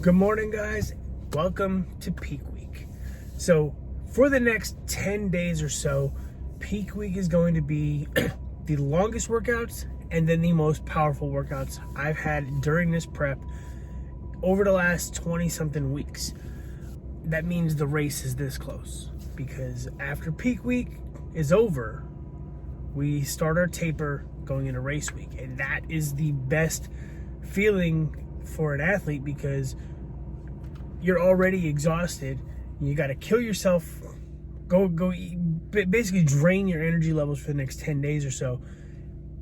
Good morning, guys. Welcome to Peak Week. So for the next 10 days or so, Peak Week is going to be the longest workouts and then the most powerful workouts I've had during this prep over the last 20 something weeks. That means the race is this close, because after Peak Week is over, we start our taper going into race week, and that is the best feeling for an athlete because you're already exhausted. You got to kill yourself, go eat, basically drain your energy levels for the next 10 days or so,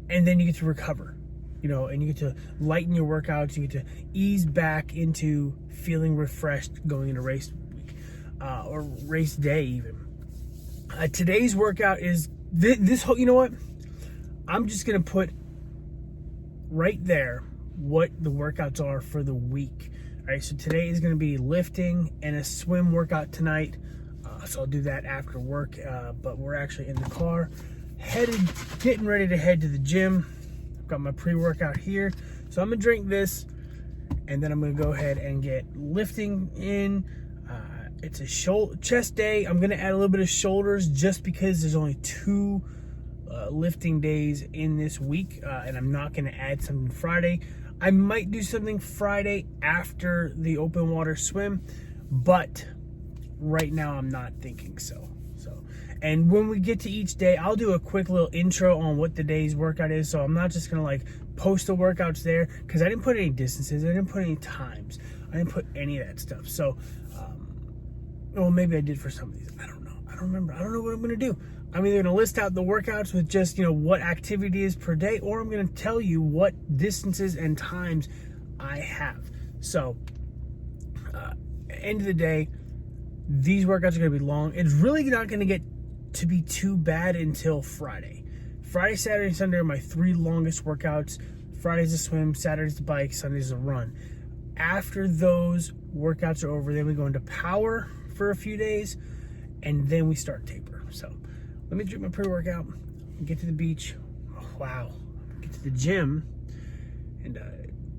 and then you get to recover, and you get to lighten your workouts. You get to ease back into feeling refreshed going into race week or race day even. Today's workout is this whole, I'm just going to put right there what the workouts are for the week. All right, so today is going to be lifting and a swim workout tonight. So I'll do that after work, but we're actually in the car, getting ready to head to the gym. I've got my pre-workout here. So I'm going to drink this, and then I'm going to go ahead and get lifting in. It's a chest day. I'm going to add a little bit of shoulders just because there's only 2 lifting days in this week, and I'm not going to add something Friday. I might do something Friday after the open water swim, but right now I'm not thinking so. And when we get to each day, I'll do a quick little intro on what the day's workout is. So I'm not just gonna post the workouts there, because I didn't put any distances, I didn't put any times, I didn't put any of that stuff. So, well, maybe I did for some of these. I don't know. I don't remember. I don't know what I'm gonna do. I'm either going to list out the workouts with just, what activity is per day, or I'm going to tell you what distances and times I have. So, end of the day, these workouts are going to be long. It's really not going to get to be too bad until Friday. Friday, Saturday, and Sunday are my 3 longest workouts. Friday's a swim, Saturday's the bike, Sunday's a run. After those workouts are over, then we go into power for a few days, and then we start taper. So, let me drink my pre-workout, get to the beach. Oh, wow. Get to the gym. And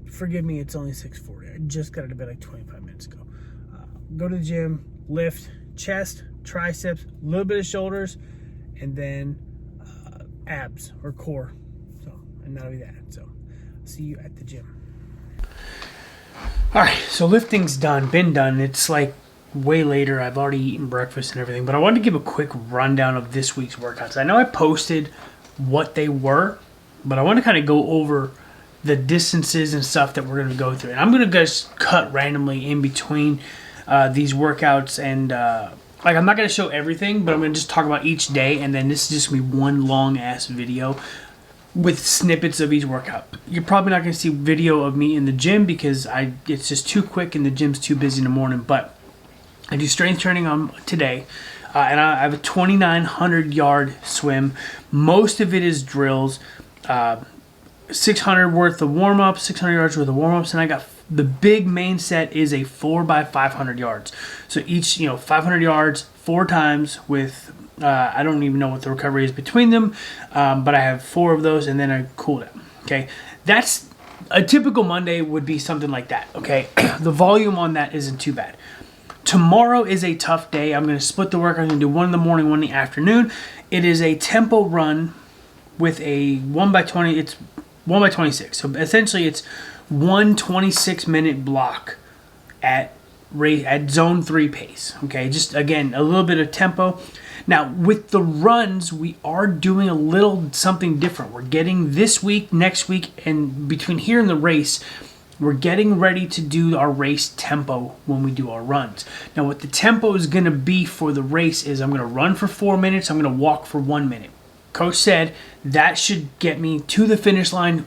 forgive me, it's only 6:40. I just got out of bed like 25 minutes ago. Go to the gym, lift, chest, triceps, a little bit of shoulders, and then abs or core. And that'll be that. So, see you at the gym. All right, so lifting's done, been done. It's way later. I've already eaten breakfast and everything, but I wanted to give a quick rundown of this week's workouts. I know I posted what they were, but I want to kind of go over the distances and stuff that we're going to go through. And I'm going to just cut randomly in between these workouts, and I'm not going to show everything, but I'm going to just talk about each day, and then this is just going to be one long ass video with snippets of each workout. You're probably not going to see video of me in the gym because it's just too quick and the gym's too busy in the morning, but I do strength training on today, and I have a 2,900-yard swim. Most of it is drills, 600 worth of warm-ups, 600 yards worth of warm-ups, and I got the big main set is a 4x500 yards. So each, 500 yards 4 times with, I don't even know what the recovery is between them, but I have 4 of those and then a cool down. Okay, that's a typical Monday would be something like that. Okay, the volume on that isn't too bad. Tomorrow is a tough day. I'm going to split the work. I'm going to do 1 in the morning, 1 in the afternoon. It is a tempo run with a 1x20. It's 1x26. So essentially it's 1 26-minute block at zone 3 pace. Okay, just again, a little bit of tempo. Now with the runs, we are doing a little something different. We're getting this week, next week, and between here and the race, we're getting ready to do our race tempo when we do our runs. Now, what the tempo is going to be for the race is I'm going to run for 4 minutes. I'm going to walk for 1 minute. Coach said that should get me to the finish line,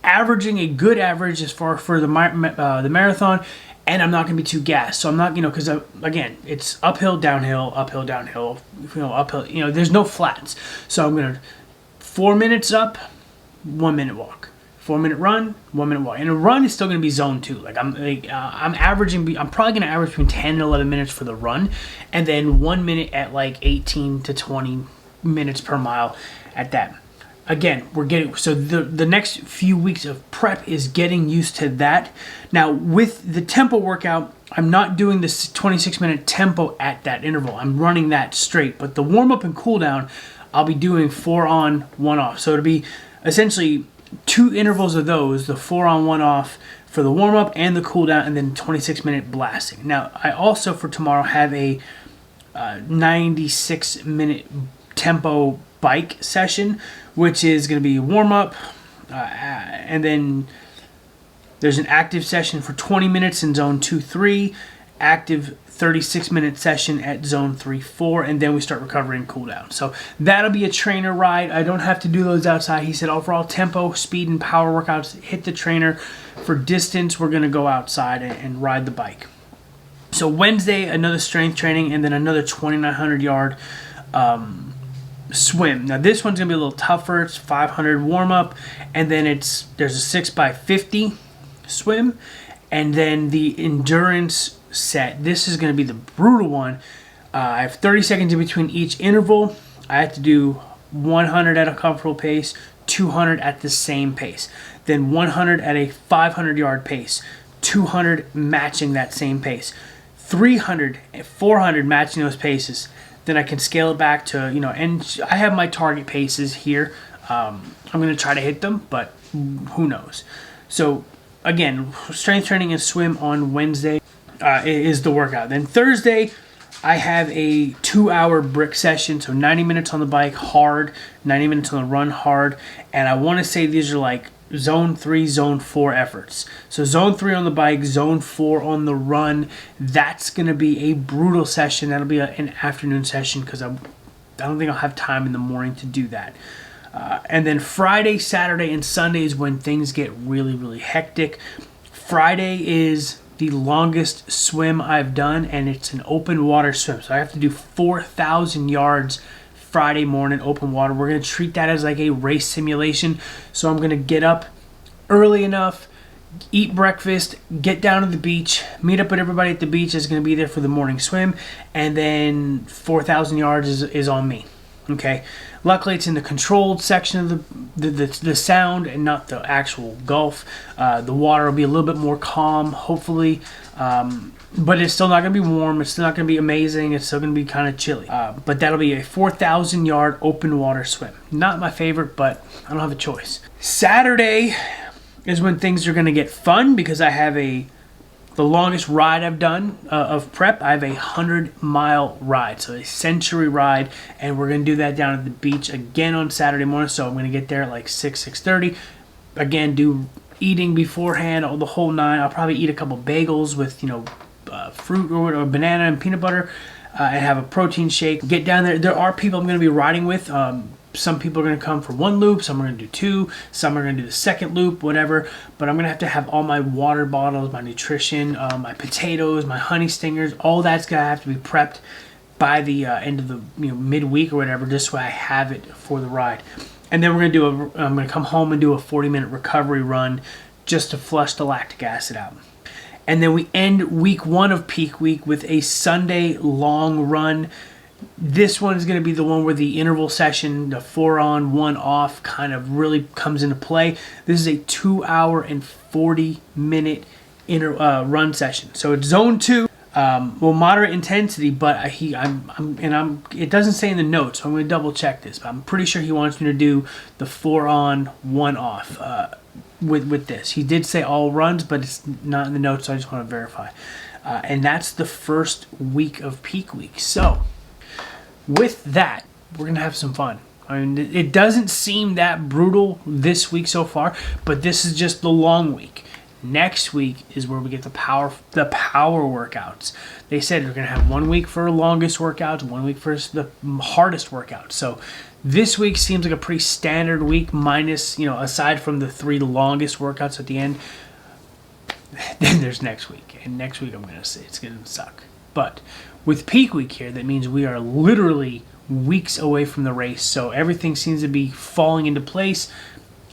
averaging a good average as far for the marathon, and I'm not going to be too gassed. So I'm not, because again, it's uphill, downhill, uphill, there's no flats. So I'm going to 4 minutes up, 1 minute walk. 4 minute run, 1 minute walk. And a run is still going to be zone 2. I'm averaging, I'm probably going to average between 10 and 11 minutes for the run, and then 1 minute at 18 to 20 minutes per mile at that. again, we're getting, so the next few weeks of prep is getting used to that. Now with the tempo workout, I'm not doing this 26-minute tempo at that interval. I'm running that straight, but the warm up and cool down, I'll be doing 4 on, 1 off. So it'll be essentially 2 intervals of those, the 4 on, 1 off for the warm up and the cool down, and then 26-minute blasting. Now I also for tomorrow have a 96-minute tempo bike session, which is going to be a warm up, and then there's an active session for 20 minutes in zone 2-3, active 36-minute session at zone 3-4, and then we start recovery and cool down. So that'll be a trainer ride. I don't have to do those outside. He said overall tempo, speed, and power workouts, hit the trainer. For distance, we're going to go outside and ride the bike. So Wednesday, another strength training, and then another 2,900 yard swim. Now this one's going to be a little tougher. It's 500 warm up, and then there's a 6x50 swim, and then the endurance set. This is going to be the brutal one. I have 30 seconds in between each interval. I have to do 100 at a comfortable pace, 200 at the same pace, then 100 at a 500 yard pace, 200 matching that same pace, 300, 400 matching those paces. Then I can scale it back to, and I have my target paces here. I'm going to try to hit them, but who knows. So again, strength training and swim on Wednesday is the workout. Then Thursday, I have a 2-hour brick session, so 90 minutes on the bike hard, 90 minutes on the run hard, and I want to say these are like zone 3, zone 4 efforts. So zone 3 on the bike, zone 4 on the run. That's going to be a brutal session. That'll be an afternoon session because I don't think I'll have time in the morning to do that. And then Friday, Saturday, and Sunday is when things get really, really hectic. Friday is the longest swim I've done, and it's an open water swim. So I have to do 4,000 yards Friday morning, open water. We're going to treat that as like a race simulation. So I'm going to get up early enough, eat breakfast, get down to the beach, meet up with everybody at the beach that's going to be there for the morning swim, and then 4,000 yards is on me. Okay. Luckily, it's in the controlled section of the sound and not the actual Gulf. The water will be a little bit more calm, hopefully, but it's still not going to be warm. It's still not going to be amazing. It's still going to be kind of chilly. But that'll be a 4,000 yard open water swim. Not my favorite, but I don't have a choice. Saturday is when things are going to get fun because I have the longest ride I've done of prep. I have a 100-mile ride, so a century ride, and we're going to do that down at the beach again on Saturday morning. So I'm going to get there at like 6:30. Again, do eating beforehand, all the whole 9. I'll probably eat a couple bagels with fruit or banana and peanut butter, and have a protein shake. Get down there. There are people I'm going to be riding with. Some people are going to come for 1 loop, some are going to do 2, some are going to do the second loop, whatever. But I'm going to have all my water bottles, my nutrition, my potatoes, my honey stingers, all that's going to have to be prepped by the end of the midweek or whatever, just so I have it for the ride. And then I'm going to come home and do a 40-minute recovery run just to flush the lactic acid out. And then we end week 1 of peak week with a Sunday long run. This one is going to be the one where the interval session, the 4 on, 1 off, kind of really comes into play. This is a 2-hour and 40-minute run session. So it's zone 2, moderate intensity, but it doesn't say in the notes, so I'm going to double check this. But I'm pretty sure he wants me to do the 4 on, 1 off with this. He did say all runs, but it's not in the notes, so I just want to verify. And that's the first week of peak week. So with that, we're going to have some fun. I mean, it doesn't seem that brutal this week so far, but this is just the long week. Next week is where we get the power workouts. They said we're going to have 1 week for longest workouts, 1 week for the hardest workouts. So this week seems like a pretty standard week, minus, aside from the 3 longest workouts at the end. Then there's next week. And next week I'm going to say it's going to suck. But with peak week here, that means we are literally weeks away from the race. So everything seems to be falling into place.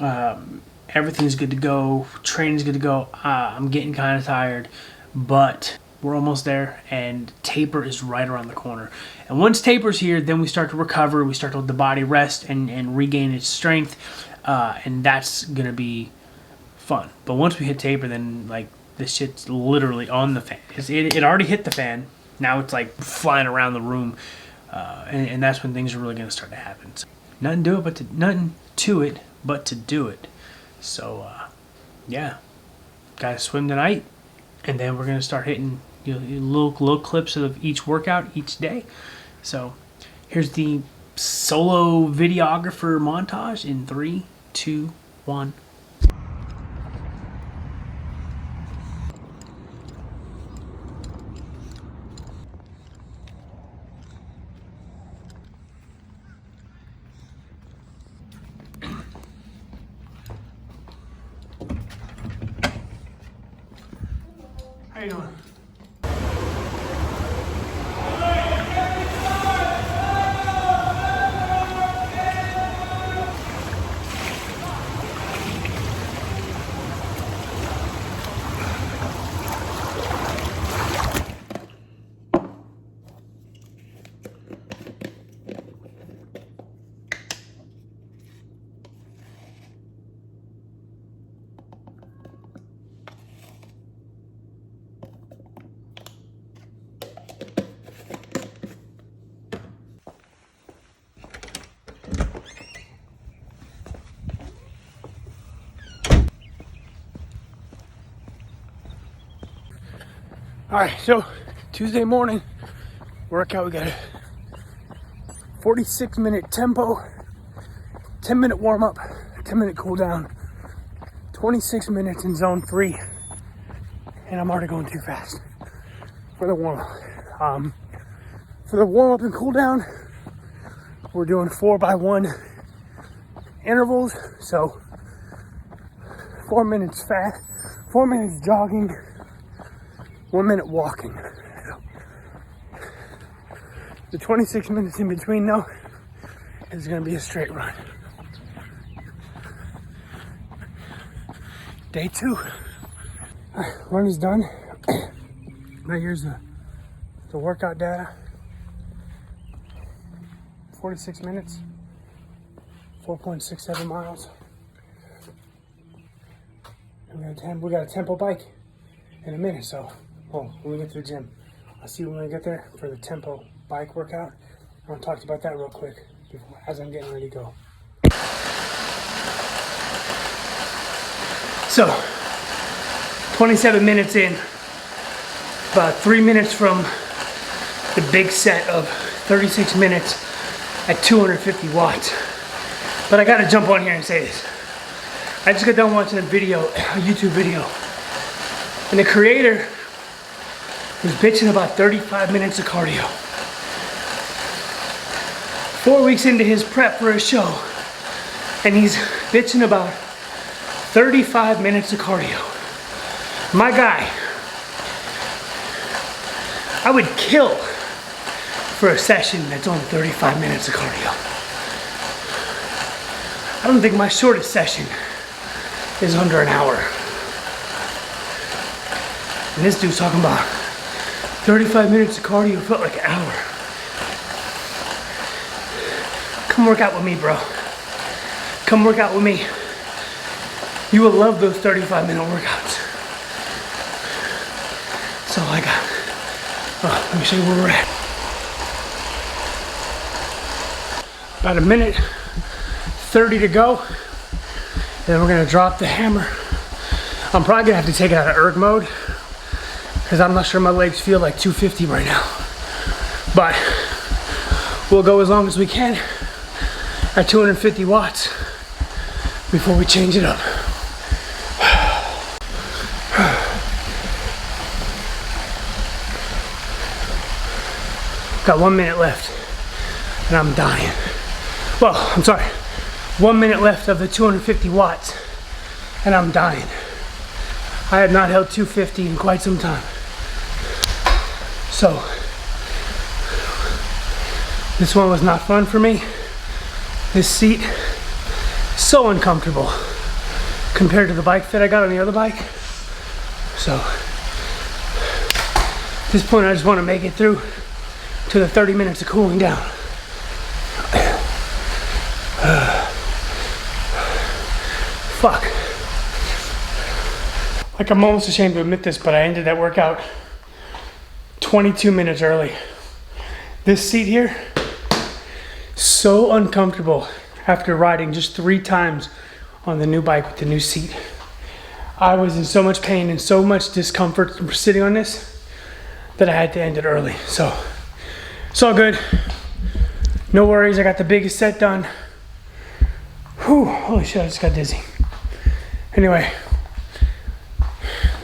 Everything's good to go. Training's good to go. I'm getting kind of tired. But We're almost there, and taper is right around the corner. And once taper's here, then we start to recover. We start to let the body rest and regain its strength, and that's gonna be fun. But once we hit taper, then like this shit's literally on the fan. It already hit the fan. Now it's like flying around the room, and that's when things are really gonna start to happen. So, nothing to it but to do it. So yeah, gotta swim tonight, and then we're gonna start hitting little clips of each workout each day. So here's the solo videographer montage in 3, 2, 1. How you doing? All right, so Tuesday morning workout. We got a 46-minute tempo, 10-minute warm up, 10-minute cool down, 26 minutes in zone 3, and I'm already going too fast for the warm up. For the warm up and cool down, we're doing 4x1 intervals. So 4 minutes fast, 4 minutes jogging, 1 minute walking. The 26 minutes in between, though, is going to be a straight run. Day 2. Run is done. Right here's the workout data. 46 minutes, 4.67 miles. And we got a tempo bike in a minute, so when we get to the gym, I'll see you when I get there for the tempo bike workout. I want to talk to you about that real quick as I'm getting ready to go. So, 27 minutes in, about 3 minutes from the big set of 36 minutes at 250 watts. But I gotta jump on here and say this. I just got done watching a YouTube video, and the creator was bitching about 35 minutes of cardio. 4 weeks into his prep for a show, and he's bitching about 35 minutes of cardio. My guy, I would kill for a session that's only 35 minutes of cardio. I don't think my shortest session is under an hour. And this dude's talking about 35 minutes of cardio felt like an hour. Come work out with me, bro. Come work out with me. You will love those 35-minute workouts. That's all I got. Let me show you where we're at. About a minute 30 to go. And then we're gonna drop the hammer. I'm probably gonna have to take it out of erg mode because I'm not sure my legs feel like 250 right now. But we'll go as long as we can at 250 watts before we change it up. Got 1 minute left and I'm dying. Well, I'm sorry, 1 minute left of the 250 watts and I'm dying. I have not held 250 in quite some time. So, this one was not fun for me. This seat, so uncomfortable compared to the bike fit I got on the other bike. So, At this point, I just want to make it through to the 30 minutes of cooling down. Fuck. Like, I'm almost ashamed to admit this, but I ended that workout 22 minutes early. This seat here, so uncomfortable after riding just 3 times on the new bike with the new seat. I was in so much pain and so much discomfort sitting on this that I had to end it early. So it's all good. No worries, I got the biggest set done. Whew, holy shit, I just got dizzy. Anyway,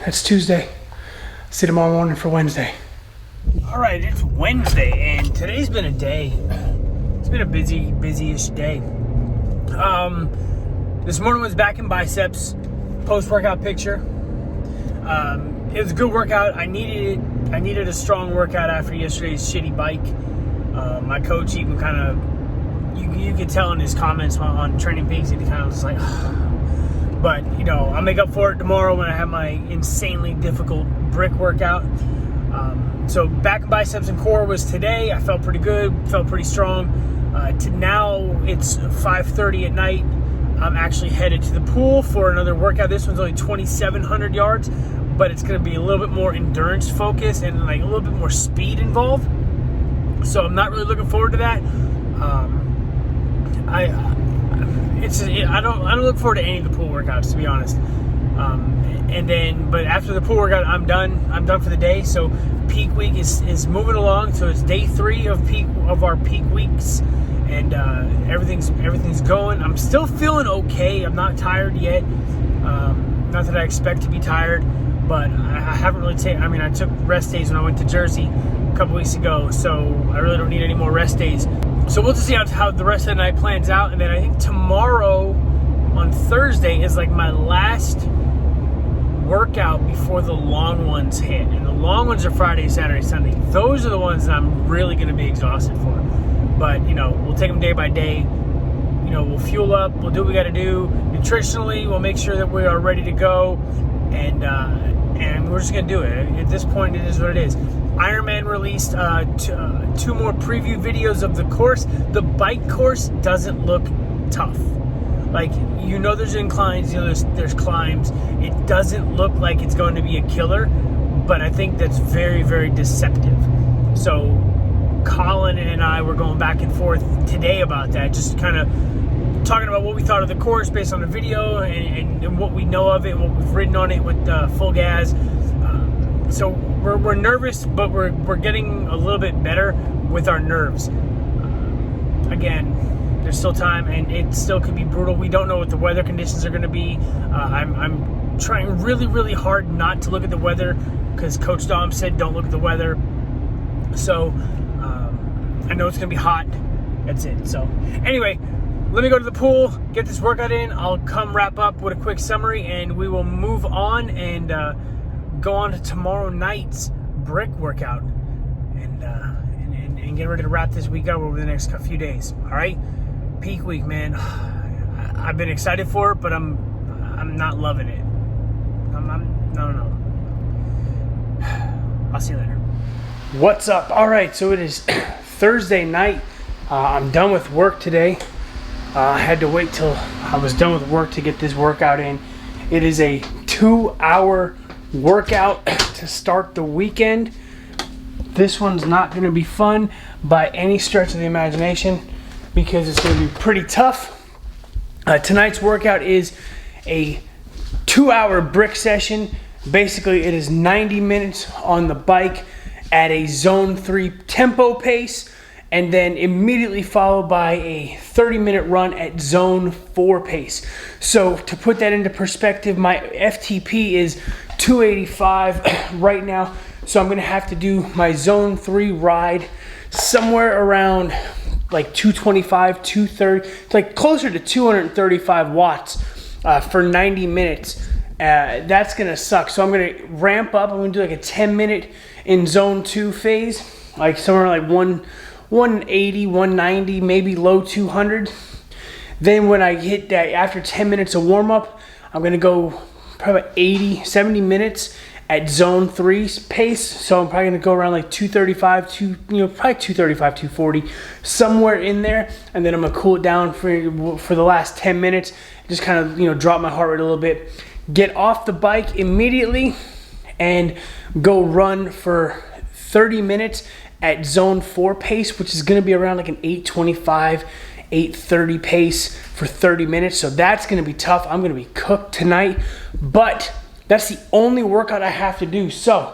that's Tuesday. See you tomorrow morning for Wednesday. All right, it's Wednesday, and today's been a day. It's been a busy-ish day. This morning was back in biceps, post-workout picture. It was a good workout. I needed it. I needed a strong workout after yesterday's shitty bike. My coach even kind of, you could tell in his comments on Training Peaks, he kind of was like, but you know, I'll make up for it tomorrow when I have my insanely difficult brick workout. So back in biceps and core was today. I felt pretty good, felt pretty strong. To now it's 5:30 at night. I'm actually headed to the pool for another workout. This one's only 2,700 yards, but it's going to be a little bit more endurance focused and like a little bit more speed involved. So I'm not really looking forward to that. I don't look forward to any of the pool workouts, to be honest. But after the pool workout, I'm done for the day. So peak week is moving along. So it's day 3 of our peak weeks, and everything's going. I'm still feeling okay. I'm not tired yet. Not that I expect to be tired, but I haven't really taken. I mean, I took rest days when I went to Jersey a couple weeks ago, so I really don't need any more rest days. So we'll just see how the rest of the night plans out, and then I think tomorrow on Thursday is like my last workout before the long ones hit, and the long ones are Friday, Saturday, Sunday. Those are the ones that I'm really going to be exhausted for. But you know, we'll take them day by day. You know, we'll fuel up, we'll do what we got to do nutritionally. We'll make sure that we are ready to go, and we're just gonna do it. At this point, it is what it is. Ironman released 2 more preview videos of the course. The bike course doesn't look tough. Like, you know, there's inclines, you know, there's climbs. It doesn't look like it's going to be a killer, but I think that's very, very deceptive. So Colin and I were going back and forth today about that, just kind of talking about what we thought of the course based on the video and what we know of it, what we've ridden on it with full gas. So we're nervous, but we're getting a little bit better with our nerves. Again, there's still time, and it still could be brutal. We don't know what the weather conditions are going to be. I'm trying really, really hard not to look at the weather, because Coach Dom said don't look at the weather. So I know it's going to be hot. That's it. So anyway, let me go to the pool, get this workout in. I'll come wrap up with a quick summary, and we will move on and go on to tomorrow night's brick workout, and get ready to wrap this week up over the next few days. All right, peak week, man. I've been excited for it, but I'm not loving it. No. I'll see you later. What's up? All right, so it is Thursday night. I'm done with work today. I had to wait till I was done with work to get this workout in. It is a 2-hour workout to start the weekend. This one's not going to be fun by any stretch of the imagination, because it's going to be pretty tough. Tonight's workout is a 2-hour brick session. Basically, it is 90 minutes on the bike at a zone 3 tempo pace, and then immediately followed by a 30-minute run at zone 4 pace. So to put that into perspective, my FTP is 285 right now. So I'm gonna have to do my zone 3 ride somewhere around like 225, 230, like closer to 235 watts for 90 minutes. That's gonna suck. So I'm gonna ramp up. I'm gonna do like a 10-minute in zone 2 phase, like somewhere like 180, 190, maybe low 200. Then when I hit that, after 10 minutes of warm up, I'm gonna go probably about 70 minutes at zone 3 pace. So I'm probably gonna go around like 235, probably 235, 240, somewhere in there. And then I'm gonna cool it down for the last 10 minutes. Just kind of, drop my heart rate a little bit. Get off the bike immediately and go run for 30 minutes at zone 4 pace, which is gonna be around like an 825, 830 pace for 30 minutes. So that's gonna be tough. I'm gonna be cooked tonight, but that's the only workout I have to do. So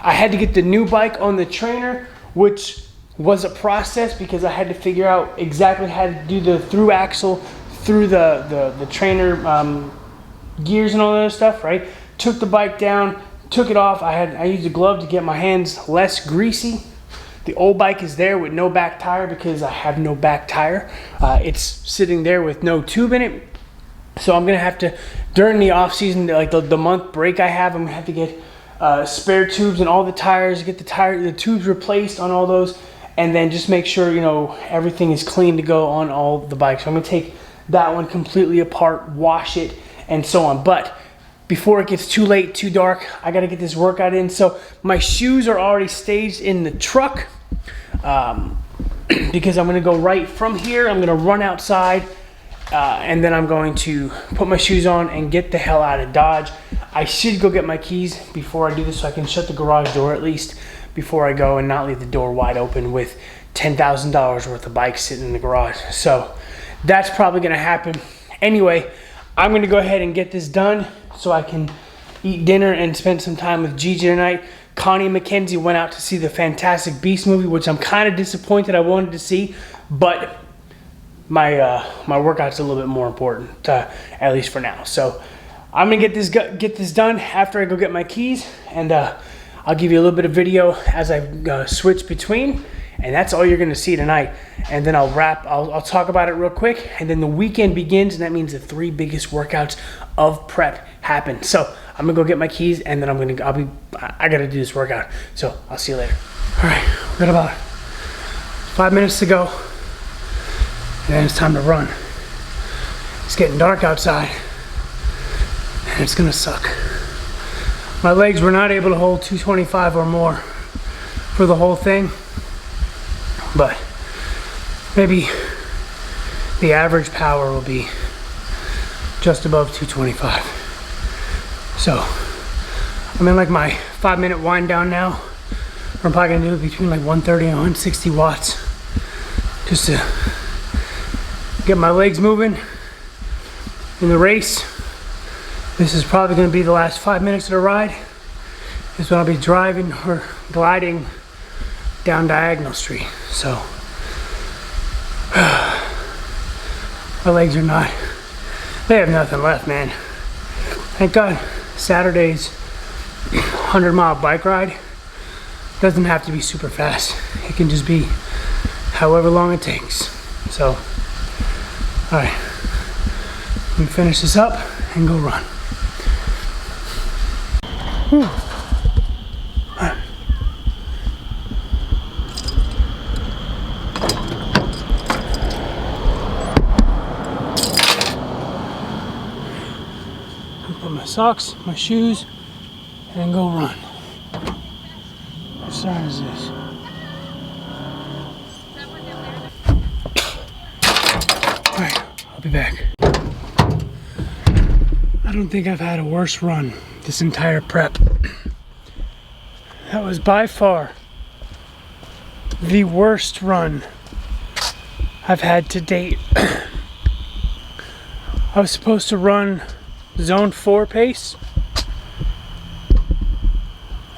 I had to get the new bike on the trainer, which was a process because I had to figure out exactly how to do the through axle through the trainer gears and all that other stuff, right? Took the bike down, took it off. I used a glove to get my hands less greasy. The old bike is there with no back tire because I have no back tire. It's sitting there with no tube in it. So I'm gonna have to, during the off season, like the month break I have, I'm gonna have to get spare tubes and all the tires, get the tubes replaced on all those, and then just make sure, everything is clean to go on all the bikes. So I'm gonna take that one completely apart, wash it, and so on. But before it gets too late, too dark, I gotta get this workout in. So my shoes are already staged in the truck because I'm gonna go right from here. I'm gonna run outside and then I'm going to put my shoes on and get the hell out of Dodge. I should go get my keys before I do this so I can shut the garage door at least before I go and not leave the door wide open with $10,000 worth of bikes sitting in the garage. So that's probably gonna happen. Anyway, I'm gonna go ahead and get this done so I can eat dinner and spend some time with Gigi tonight. Connie and Mackenzie went out to see the Fantastic Beasts movie, which I'm kind of disappointed I wanted to see, but my workout's a little bit more important, at least for now. So I'm gonna get this done after I go get my keys, and I'll give you a little bit of video as I switch between, and that's all you're gonna see tonight. And then I'll talk about it real quick, and then the weekend begins, and that means the 3 biggest workouts of prep happen. So I'm gonna go get my keys, and then I gotta do this workout. So I'll see you later. All right, we've got about 5 minutes to go. And then it's time to run. It's getting dark outside, and it's gonna suck. My legs were not able to hold 225 or more for the whole thing, but maybe the average power will be just above 225. So I'm in like my 5-minute wind down now. I'm probably gonna do it between like 130 and 160 watts just to get my legs moving in the race. This is probably going to be the last 5 minutes of the ride. This is when I'll be driving or gliding down Diagonal Street. So my legs are not, they have nothing left, man. Thank God Saturday's 100-mile bike ride doesn't have to be super fast. It can just be however long it takes. So all right, let me finish this up and go run. Whew. All right. I'll put my socks, my shoes, and go run. What sign is this? Be back. I don't think I've had a worse run this entire prep. That was by far the worst run I've had to date. I was supposed to run zone 4 pace,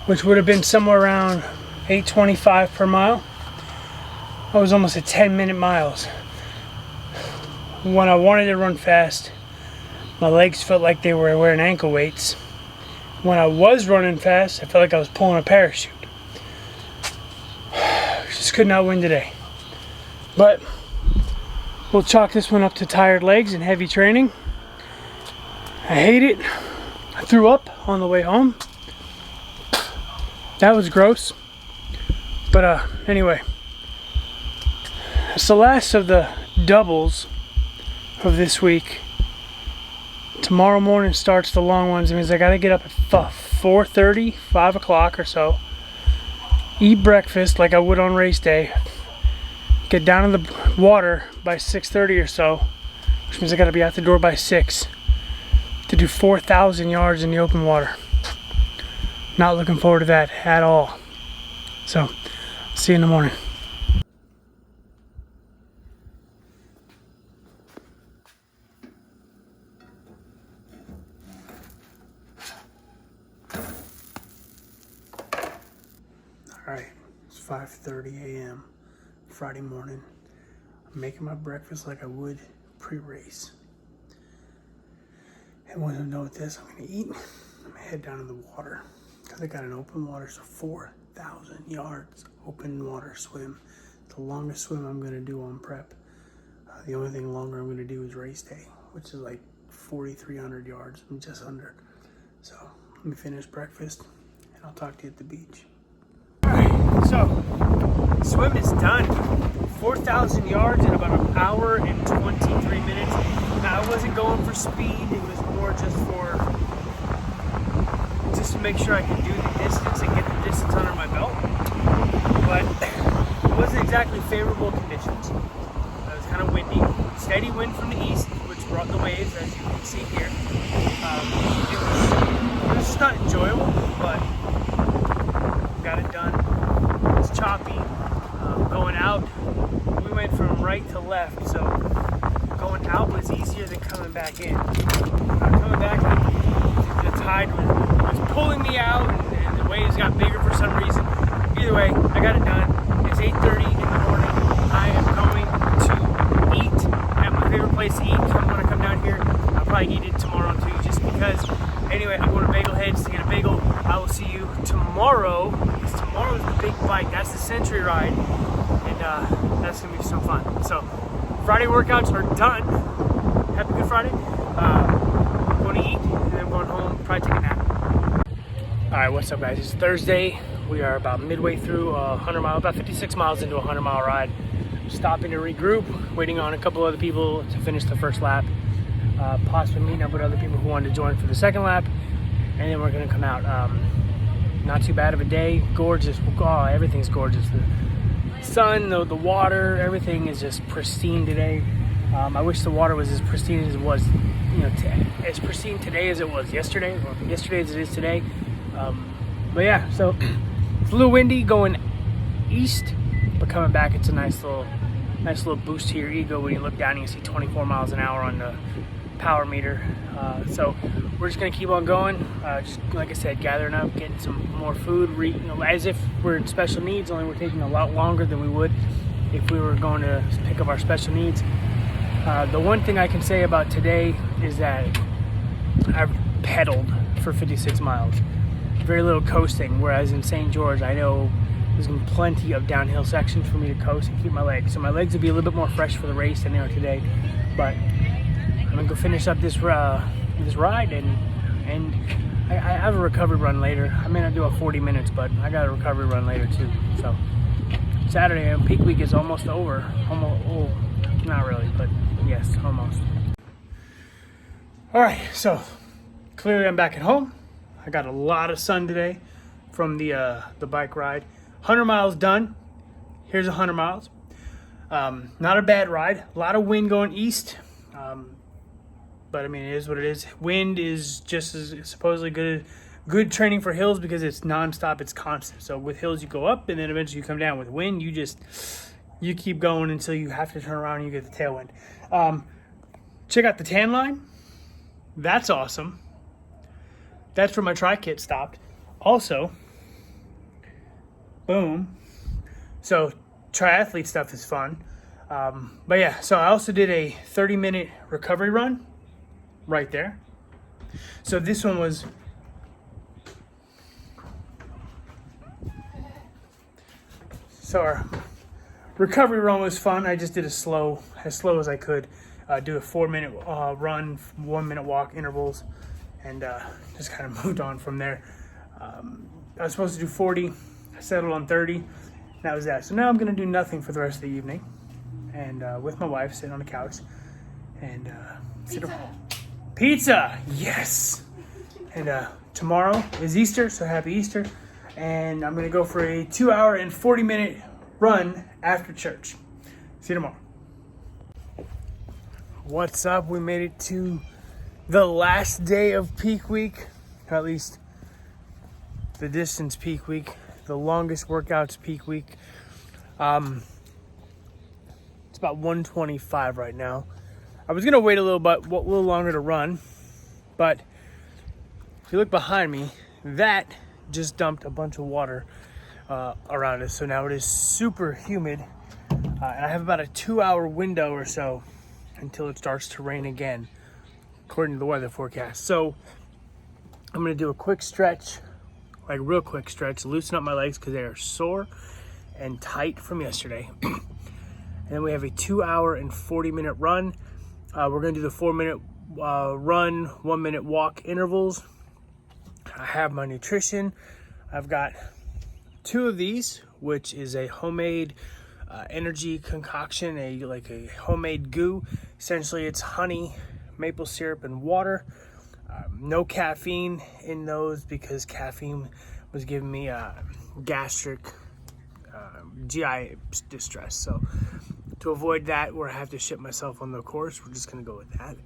which would have been somewhere around 825 per mile. I was almost at 10-minute miles. When I wanted to run fast, my legs felt like they were wearing ankle weights. When I was running fast, I felt like I was pulling a parachute. Just could not win today. But we'll chalk this one up to tired legs and heavy training. I hate it. I threw up on the way home. That was gross. But anyway, it's the last of the doubles of this week. tomorrow morning starts the long ones. It means I gotta get up at 4:30, 5 o'clock or so, eat breakfast like I would on race day, get down in the water by 6:30 or so, which means I gotta be out the door by 6 to do 4,000 yards in the open water. Not looking forward to that at all. So, see you in the morning. Alright, it's 5:30 a.m. Friday morning. I'm making my breakfast like I would pre-race. And once I'm done with this, I'm gonna eat. I'm gonna head down in the water because I got an open water, so 4,000 yards open water swim. The longest swim I'm gonna do on prep. The only thing longer I'm gonna do is race day, which is like 4,300 yards. I'm just under. So let me finish breakfast and I'll talk to you at the beach. Alright, so swim is done. 4,000 yards in about an hour and 23 minutes. Now I wasn't going for speed, it was more just to make sure I could do the distance and get the distance under my belt. But it wasn't exactly favorable conditions. It was kind of windy. Steady wind from the east, which brought the waves, as you can see here. It was just not enjoyable, but got it done. It's choppy. Going out, we went from right to left, so going out was easier than coming back in. Coming back, the tide was pulling me out, and the waves got bigger for some reason. Either way, I got it done. It's 8:30 in the morning. I am going to eat at my favorite place to eat. I'm going to come down here. I'll probably eat it tomorrow too, just because. Anyway, I'm going to Bagel Heads to get a bagel. I will see you tomorrow, because tomorrow's the big bike. That's the Century ride, and that's going to be some fun. So, Friday workouts are done. Happy Good Friday. I'm going to eat, and then I'm going home, probably take a nap. Alright, what's up guys? It's Thursday. We are about midway through a 100 mile, about 56 miles into a 100-mile ride. Stopping to regroup, waiting on a couple other people to finish the first lap. Possibly meeting up with other people who wanted to join for the second lap, and then we're going to come out. Not too bad of a day. Gorgeous. Oh, everything's gorgeous. The sun, the water, everything is just pristine today. I wish the water was as pristine as it was, as pristine today as it was yesterday, or yesterday as it is today. But yeah, so it's a little windy going east, but coming back, it's a nice little boost to your ego when you look down and you see 24 miles an hour on the power meter. So we're just gonna keep on going. Just like I said, gathering up, getting some more food. As if we're in special needs, only we're taking a lot longer than we would if we were going to pick up our special needs. The one thing I can say about today is that I've pedaled for 56 miles. Very little coasting, whereas in St. George, I know there's been plenty of downhill sections for me to coast and keep my legs. So my legs will be a little bit more fresh for the race than they are today. But I'm gonna go finish up this ride, and I have a recovery run later. I may not do a 40 minutes, but I got a recovery run later too. So Saturday and peak week is almost over. Almost, not really, but yes, almost. All right, so clearly I'm back at home. I got a lot of sun today from the bike ride. 100 miles done. Here's 100 miles. Not a bad ride. A lot of wind going east. But I mean, it is what it is. Wind is just as supposedly good training for hills because it's nonstop, it's constant. So with hills you go up and then eventually you come down. With wind, you keep going until you have to turn around and you get the tailwind. Check out the tan line. That's awesome. That's where my tri-kit stopped. Also, boom. So triathlete stuff is fun. But yeah, so I also did a 30-minute recovery run right there. So this one was our recovery run was fun. I just did as slow as I could. Do a 4-minute run, 1-minute walk intervals, and just kind of moved on from there. I was supposed to do 40. I settled on 30. That was that. So now I'm going to do nothing for the rest of the evening, and with my wife, sit on the couch and Pizza, yes. And tomorrow is Easter, so happy Easter. And I'm gonna go for a 2-hour and 40-minute run after church. See you tomorrow. What's up? We made it to the last day of peak week, or at least the distance peak week, the longest workouts peak week. It's about 1:25 right now. I was gonna wait a little longer to run, but if you look behind me, that just dumped a bunch of water around us. So now it is super humid, and I have about a 2-hour window or so until it starts to rain again, according to the weather forecast. So I'm gonna do a quick stretch, like real quick stretch, loosen up my legs because they are sore and tight from yesterday. And then we have a 2-hour and 40-minute run. We're gonna do the 4-minute run, 1-minute walk intervals. I have my nutrition. I've got 2 of these, which is a homemade energy concoction, a homemade goo. Essentially, it's honey, maple syrup, and water. No caffeine in those because caffeine was giving me gastric GI distress. So to avoid that, where I have to ship myself on the course, we're just gonna go with that.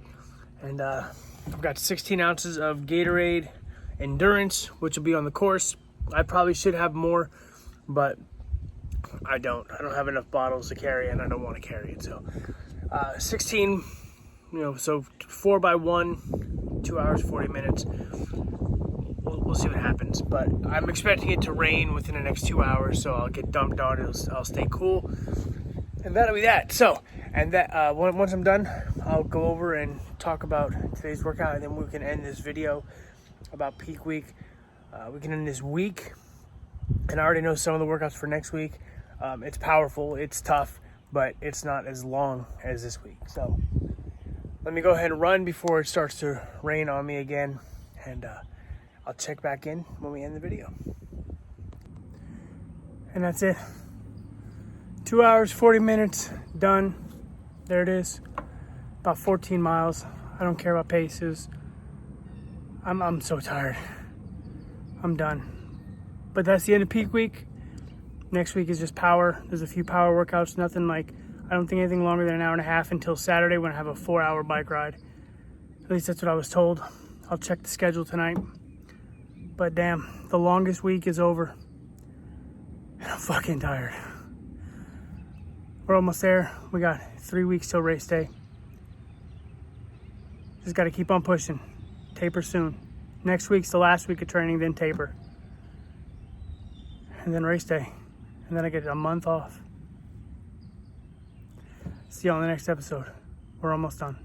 And I've got 16 ounces of Gatorade Endurance, which will be on the course. I probably should have more, but I don't have enough bottles to carry, and I don't want to carry it. So 16, so 4 by 1, 2 hours 40 minutes. We'll see what happens, but I'm expecting it to rain within the next 2 hours, so I'll get dumped on it. I'll stay cool, and that'll be that. So, and that once I'm done, I'll go over and talk about today's workout, and then we can end this video about peak week. We can end this week, and I already know some of the workouts for next week. It's powerful, it's tough, but it's not as long as this week. So let me go ahead and run before it starts to rain on me again, and I'll check back in when we end the video. And that's it. 2 hours, 40 minutes, done. There it is. About 14 miles. I don't care about paces. I'm so tired. I'm done. But that's the end of peak week. Next week is just power. There's a few power workouts. Nothing like, I don't think anything longer than an hour and a half until Saturday when I have a 4-hour bike ride. At least that's what I was told. I'll check the schedule tonight. But damn, the longest week is over. And I'm fucking tired. We're almost there. We got 3 weeks till race day. Just got to keep on pushing. Taper soon. Next week's the last week of training, then taper. And then race day. And then I get a month off. See you on the next episode. We're almost done.